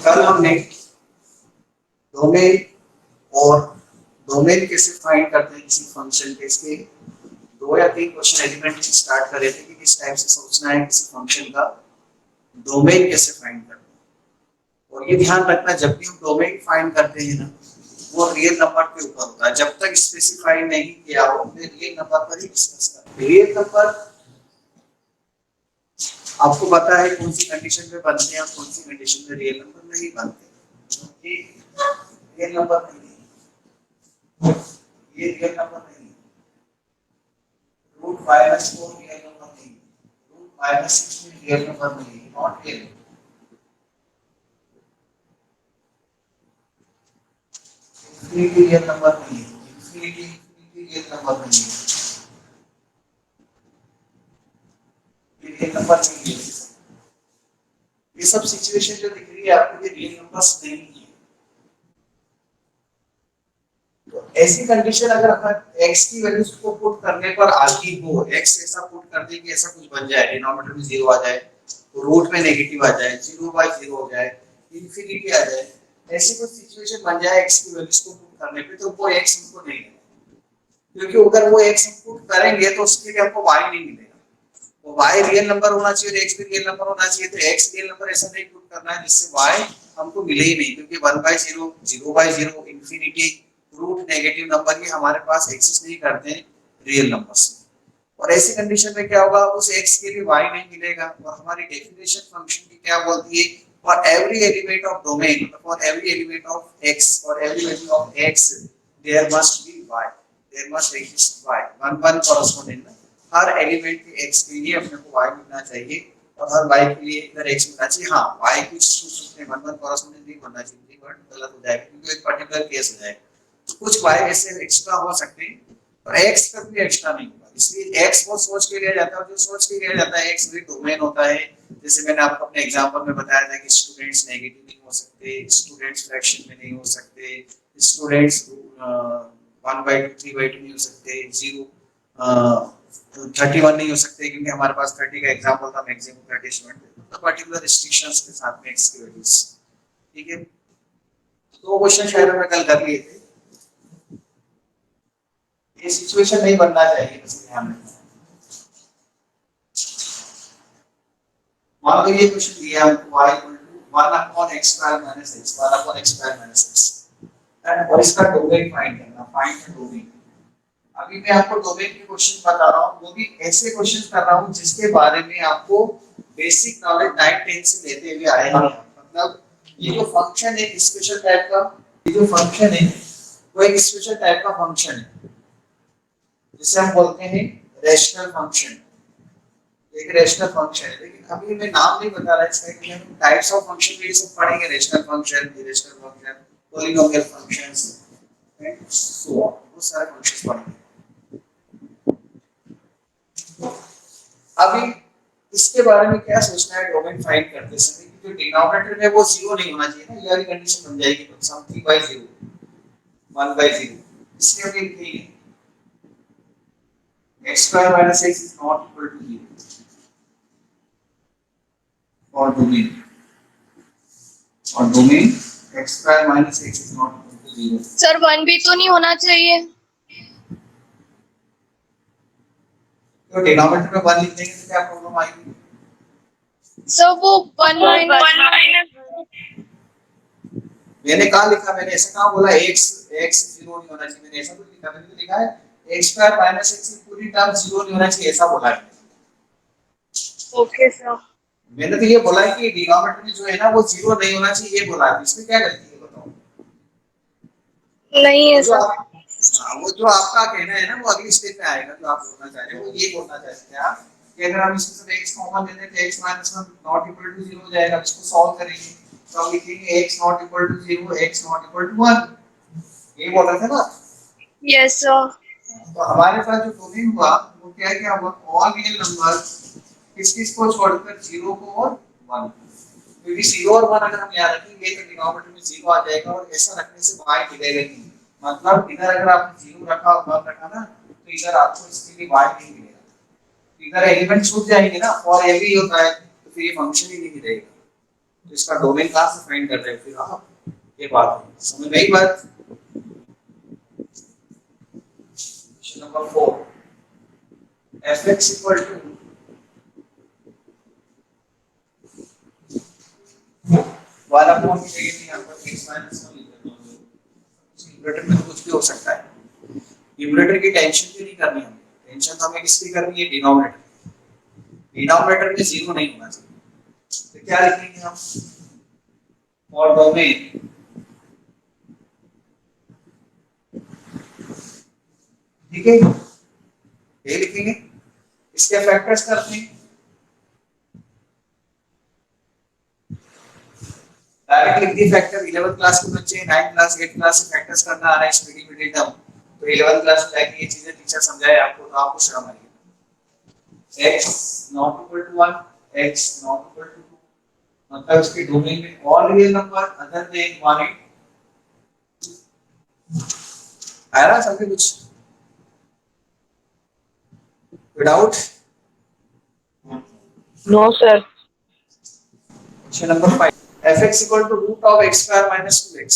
कल हमने डोमेन और डोमेन कैसे फाइंड करते हैं किसी फंक्शन के, इसके 2 या 3 क्वेश्चन एलिमेंट से स्टार्ट कर रहे थे कि किस टाइप से सोचना है किसी फंक्शन का डोमेन कैसे फाइंड करना है। और ये ध्यान रखना जब भी हम डोमेन फाइंड करते हैं ना, वो रियल नंबर के ऊपर होता है। जब तक स्पेसिफाई नहीं किया हो फिर रियल नंबर पर ही डिस्कस करते हैं। रियल नंबर आपको पता है कौन सी कंडीशन में बनते हैं और कौन सी कंडीशन में रियल नंबर नहीं बनते। रियल नंबर नहीं, ये रियल नंबर नहीं, रूट माइनस 4 रियल नंबर नहीं, रूट माइनस 6 रियल नंबर नहीं, not real. Infinity real number नहीं है, इनफिनिटी रियल नंबर नहीं है, ये रियल नंबर नहीं है। ये सब सिचुएशन जो दिख रही है आपको ये रियल नंबर्स नहीं है। तो ऐसी कंडीशन अगर अपन x की वैल्यूज को पुट करने पर आती हो, x ऐसा पुट कर दे कि ऐसा कुछ बन जाए, डिनोमिनेटर में 0 आ जाए, रूट में नेगेटिव आ जाए, 0/0 हो जाए, इंफिनिटी आ जाए, ऐसी कुछ सिचुएशन बन जाए x की वैल्यूज को पुट करने पे, तो वो x हमको नहीं मिलेगा। क्योंकि अगर वो x हम पुट करेंगे तो उसके लिए हमको y नहीं मिलेगा। तो y रियल नंबर होना चाहिए और x भी रियल नंबर होना चाहिए। तो x रियल नंबर ऐसा नहीं पुट करना है जिससे y हमको मिले ही नहीं, क्योंकि 1/0, 0/0, इंफिनिटी, रूट नेगेटिव नंबर ये हमारे पास एग्जिस्ट नहीं करते हैं रियल नंबर्स। और ऐसी कंडीशन में क्या होगा, उस x के लिए y नहीं मिलेगा। और हमारी डेफिनेशन फंक्शन की क्या बोलती है, for every element of domain, for every element of x, for every value of x there must be y, there must exist y, 1 corresponding. हर एलिमेंट के x के लिए अपने को y मिलना चाहिए और हर y के लिए इधर x मिलना चाहिए। हां, y कुछ उसमें 1 कॉरेस्पॉन्डिंग नहीं बनना चाहिए, बट गलत हो जाएगा क्योंकि एक पर्टिकुलर केस हो जाएगा। कुछ y ऐसे एक्स्ट्रा हो सकते हैं और x कभी एक्स्ट्रा नहीं होगा। इसलिए x वो सोच के लिया जाता है, जो सोच के लिया जाता है x भी डोमेन होता है। जैसे मैंने आपको अपने एग्जांपल में बताया था कि स्टूडेंट्स नेगेटिव नहीं हो सकते, स्टूडेंट्स फ्रैक्शन में नहीं हो सकते, स्टूडेंट्स 1/2 3/2 नहीं हो सकते, 31 नहीं हो सकते, क्योंकि हमारे पास 30 का एग्जांपल था, मैक्सिमम 30 स्टूडेंट, तो पर्टिकुलर रिस्ट्रिक्शंस के साथ में x की वैल्यूज। ठीक है, तो क्वेश्चन शायद हमने कल कर लिए थे। ये सिचुएशन नहीं बनना चाहिए, बस ध्यान रखना। मान लो ये क्वेश्चन दिया हमको y 1/x² - x, 1/x² - x, और इसका डोमेन फाइंड करना, फाइंड द डोमेन। अभी मैं आपको डोमेन के क्वेश्चन बता रहा हूं, वो भी ऐसे क्वेश्चन कर रहा हूं जिसके बारे में आपको बेसिक नॉलेज 9 10 से लेते हुए आए हैं। मतलब ये जो फंक्शन है स्पेशल टाइप का, ये जो फंक्शन है वो एक स्पेशल टाइप का फंक्शन है जिसे हम बोलते हैं रैशनल फंक्शन। एक रैशनल फंक्शन है, लेकिन अभी मैं नाम नहीं बता रहा इसका, कि हम टाइप्स ऑफ फंक्शन में ये सब पढ़ेंगे, rational function, irrational function, polynomial functions and so on, वो सारे फंक्शंस पढ़ेंगे। अभी इसके बारे में क्या सोचना है डोमेन फाइंड करते समय, कि जो डिनोमिनेटर में वो 0 नहीं होना चाहिए ना, ये वाली कंडीशन बन जाएगी, तो समथिंग बाय 0, 1/0, इसलिए हम लिखेंगे x² - x is not equal to 0 for domain, और domain x² - x is not equal to 0। Sir 1 भी तो नहीं होना चाहिए, तो डिनोमिनेटर में 1 लिख देंगे तो क्या प्रॉब्लम आएगी? सर वो 1 माइनस, मैंने कहा लिखा, मैंने ऐसा कहा बोला x 0 नहीं होना चाहिए, मैंने ऐसा तो लिखा, मैंने तो लिखा है x² - x की पूरी टर्म 0 नहीं होना चाहिए, ऐसा बोला है। ओके सर, मैंने तो ये बोला है कि डिनोमिनेटर में जो है ना वो 0 नहीं होना चाहिए, ये बोला है। इसमें क्या गलती है बताओ? नहीं है सर। हां, वो जो आपका कहना है ना वो अगली स्टेप में आएगा, जो आप बोलना चाह रहे हो वो ये बोलना चाहते हैं आप, कि अगर हम इसमें से x कॉमन ले लें तो x - 1 नॉट इक्वल टू 0 हो जाएगा। इसको सॉल्व करेंगे तो हम लिखेंगे x not equal to 0, x not equal to 1, ये बोल रहे थे ना। Yes sir. तो हमारे पास जो डोमेन हुआ वो क्या है, कि हम ऑल रियल नंबर किस को छोड़कर 0 को और 1, क्योंकि 0 और 1 अगर हम याद रखेंगे तो डिनोमिनेटर में 0 आ जाएगा, और ऐसा रखने से y मिलेगा नहीं। मतलब इधर अगर आपने 0 रखा और 1 रखा ना, तो इधर आपको इसके लिए y नहीं मिलेगा, इधर एलिमेंट छूट जाएंगे ना, और ये भी होता है, तो फिर ये फंक्शन ही नहीं रहेगा। तो इसका डोमेन कहाँ से फाइंड कर रहे हैं फिर आप, ये बात है, समझ में आई बात। Question number 4, fx equal to 1 upon की जगह पे यहाँ पर x माइनस 1 लिख देता हूँ। न्यूमरेटर में तो कुछ भी हो सकता है, न्यूमरेटर की टेंशन क्यों नहीं करनी हमें, टेंशन तो हमें किसकी करनी है, डिनोमिनेटर। डिनोमिनेटर में जीरो नहीं होना चाहिए, तो क्या लिखेंगे हम, और डोमेन ठीक है, ये लिखेंगे। इसके फैक्टर्स करते हैं, डायरेक्ट लिख दिए फैक्टर। 11th क्लास के बच्चे 9th क्लास 8th क्लास से फैक्टर्स करना आ रहा है स्पीडी मिडिल टर्म, तो 11th क्लास में जाके ये चीजें टीचर समझाए आपको तो आपको शर्म आएगी। x not equal to 1, x not equal to 2, मतलब इसके डोमेन में all real number other than 1 आ रहा समझे कुछ without. No sir. Question number 5, fx equal to root of x square minus 2x।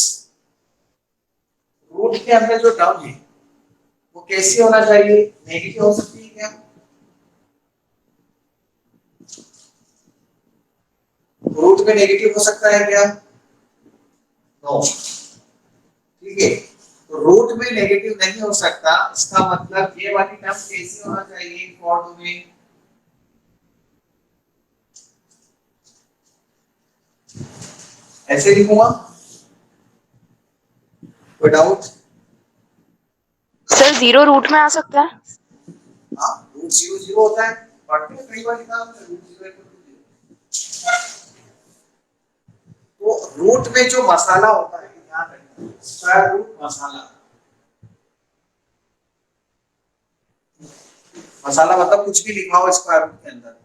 Root के अंदर जो टर्म है वो कैसे होना चाहिए, नेगेटिव हो सकती है क्या, रूट में नेगेटिव हो सकता है क्या, नो, ठीक है। तो रूट में नेगेटिव नहीं हो सकता, इसका मतलब ये वाली टर्म कैसे होना चाहिए, फॉर डोमेन ऐसे लिखूंगा विदाउट, सर 0 रूट में आ सकता है। हाँ रूट 0 0 होता है, पढ़ते हैं कई बार लिखा हमने रूट 0 इक्वल टू 0। तो रूट में जो मसाला होता है ध्यान रखना, स्क्वायर रूट मसाला, मसाला मतलब कुछ भी लिखा हो स्क्वायर रूट के अंदर,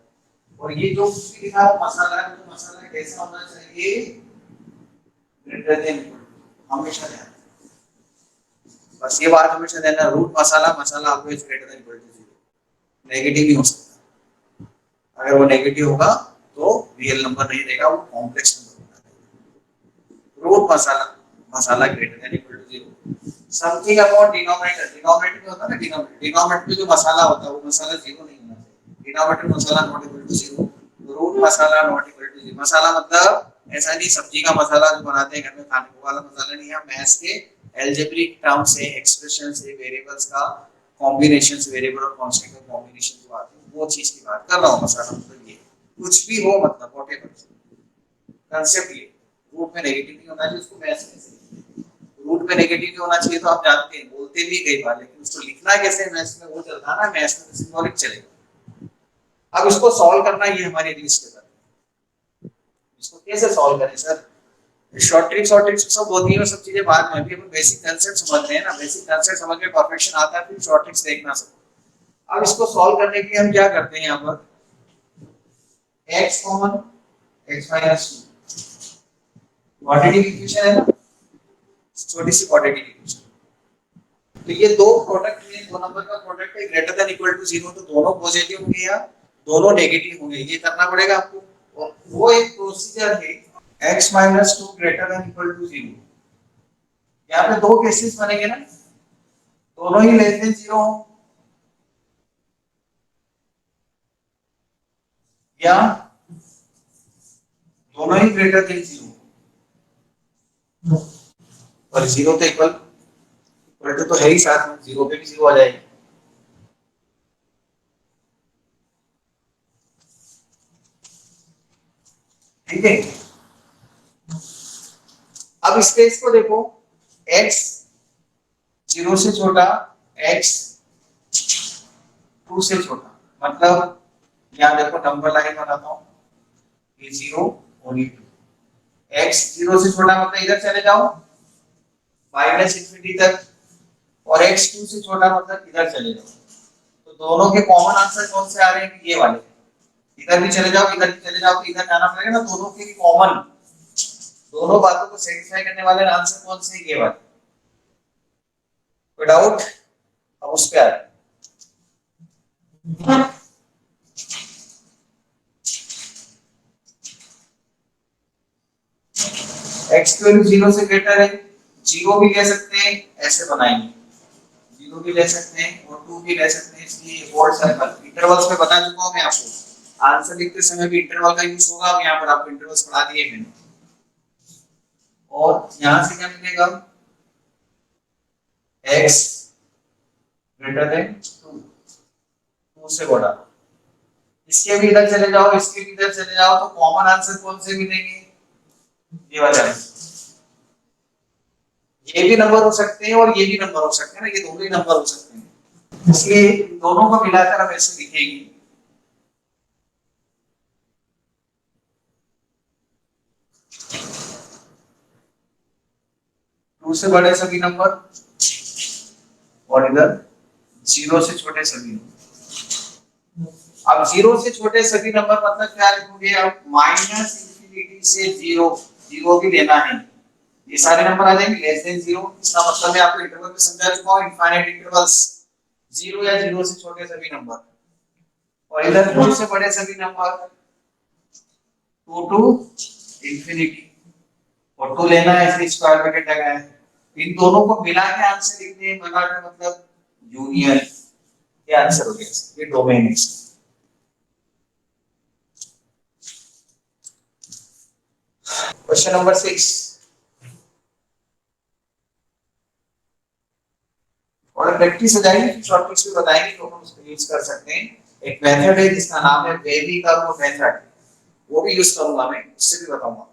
और ये जो कुछ भी लिखा हो मसाला है, तो मसाला कैसा होना चाहिए, ग्रेटर देन, हमेशा ध्यान, बस ये बात हमेशा ध्यान, रूट मसाला मसाला always greater than equal to 0, negative नहीं हो सकता, अगर वो नेगेटिव होगा तो रियल नंबर नहीं रहेगा, वो कॉम्प्लेक्स नंबर होगा। रूट मसाला मसाला greater than equal to 0, something about denominator, denominator में होता है ना, डिनोमिनेटर में जो मसाला होता है वो मसाला 0 नहीं होना चाहिए, डिनोमिनेटर मसाला नॉट इक्वल टू 0, रूट मसाला नॉट इक्वल टू 0। मसाला मतलब ऐसा नहीं सब्जी का मसाला जो बनाते हैं घर में खाने को वाला मसाला नहीं है, मैथ्स के अलजेब्रिक टर्म से, एक्सप्रेशन से, वेरिएबल्स का कॉम्बिनेशन से, वेरिएबल और कांस्टेंट का कॉम्बिनेशन जो आती है वो चीज की बात कर रहा हूं। मसाला मतलब ये कुछ भी हो, मतलब व्हाटएवर कांसेप्ट, ये रूट में नेगेटिव नहीं होना चाहिए, उसको मैथ्स में रूट में नेगेटिव नहीं होना चाहिए, तो आप जानते हैं बोलते भी कई बार, लेकिन उसको लिखना कैसे मैथ्स में वो चलता है ना, मैथ्स में सिंबॉलिक चलेगा। अब इसको सॉल्व करना ये हमारी लिस्ट है, इसको कैसे सॉल्व करें सर, शॉर्ट ट्रिक्स सब होती है, सब चीजें बाद में, अभी अपन बेसिक कांसेप्ट समझ रहे हैं ना, बेसिक कांसेप्ट समझ में परफेक्शन आता है फिर शॉर्ट ट्रिक्स देखना सब। अब इसको सॉल्व करने के लिए हम क्या करते हैं, यहाँ पर x common, x minus 2 quadratic equation है ना, छोटी सी क्वाड्रेटिक इक्वेशन, तो ये दो प्रोडक्ट में, दो नंबर का प्रोडक्ट है ग्रेटर देन इक्वल टू 0, तो दोनों पॉजिटिव होंगे या दोनों नेगेटिव होंगे, ये करना पड़ेगा आपको। और वो एक प्रोसीजर है x minus 2 greater than equal to 0, यहाँ पे दो केसेस बनेंगे ना, दोनों ही लेस देन 0 हो या दोनों ही ग्रेटर देन 0, और 0 तो इक्वल तो है ही, साथ में 0 पे भी 0 आ जाएगी, ठीक है। अब इस केस को देखो, x 0 से छोटा, x 2 से छोटा, मतलब यहाँ देखो नंबर लाइन बनाता हूँ, ये 0 और ये 2, x 0 से छोटा मतलब इधर चले जाओ माइनस इंफिनिटी तक, और x 2 से छोटा मतलब इधर चले जाओ, तो दोनों के कॉमन आंसर कौन से आ रहे हैं, ये वाले, इधर भी चले जाओ इधर भी चले जाओ, तो इधर जाना पड़ेगा ना, दोनों के कॉमन, दोनों बातों को सेटिस्फाई करने वाले आंसर कौन से, ये वाले, विदाउट। अब उस पे आ रहे x की वैल्यू 0 से ग्रेटर है, 0 भी ले सकते हैं, ऐसे बनाएंगे 0 भी ले सकते हैं और 2 भी ले सकते हैं, इसलिए होल सर्कल इंटरवल्स में बता चुका हूं मैं आपको, आंसर लिखते समय भी इंटरवल का यूज होगा, अब यहाँ पर आपको इंटरवल्स पढ़ा दिए मैंने। और यहाँ से क्या मिलेगा, x ग्रेटर देन 2, 2 से बड़ा, इसके भी इधर चले जाओ, इसके भी इधर चले जाओ, तो कॉमन आंसर कौन से मिलेंगे, ये वाला आंसर। ये भी नंबर हो सकते हैं और ये भी नंबर हो सकते हैं ना, ये दोनों ही नंबर हो सकते हैं, इसलिए दोनों को मिलाकर हम ऐसे लिखेंगे, टू से बड़े सभी नंबर और इधर 0 से छोटे सभी नंबर। अब 0 से छोटे सभी नंबर मतलब क्या लिखोगे आप, माइनस इंफिनिटी से 0, 0 भी लेना है, ये सारे नंबर आ जाएंगे लेस देन 0, इसका मतलब मैं आपको इंटरवल में समझा चुका हूं, इनफाइनाइट इंटरवल्स 0 या 0 से छोटे सभी नंबर, और इधर 2 से बड़े सभी नंबर 2 टू इंफिनिटी, और 2 लेना है इसलिए स्क्वायर ब्रैकेट लगाया है, इन दोनों को मिला के आंसर लिखने हैं, मिला के मतलब यूनियन, ये आंसर हो गया, ये डोमेन है। क्वेश्चन नंबर 6, और प्रैक्टिस हो जाएगी, शॉर्ट ट्रिक्स भी बताएंगे तो हम उसको यूज कर सकते हैं। एक मेथड है जिसका नाम है वेबी का वो मेथड, वो भी यूज करूंगा मैं, उससे भी बताऊंगा।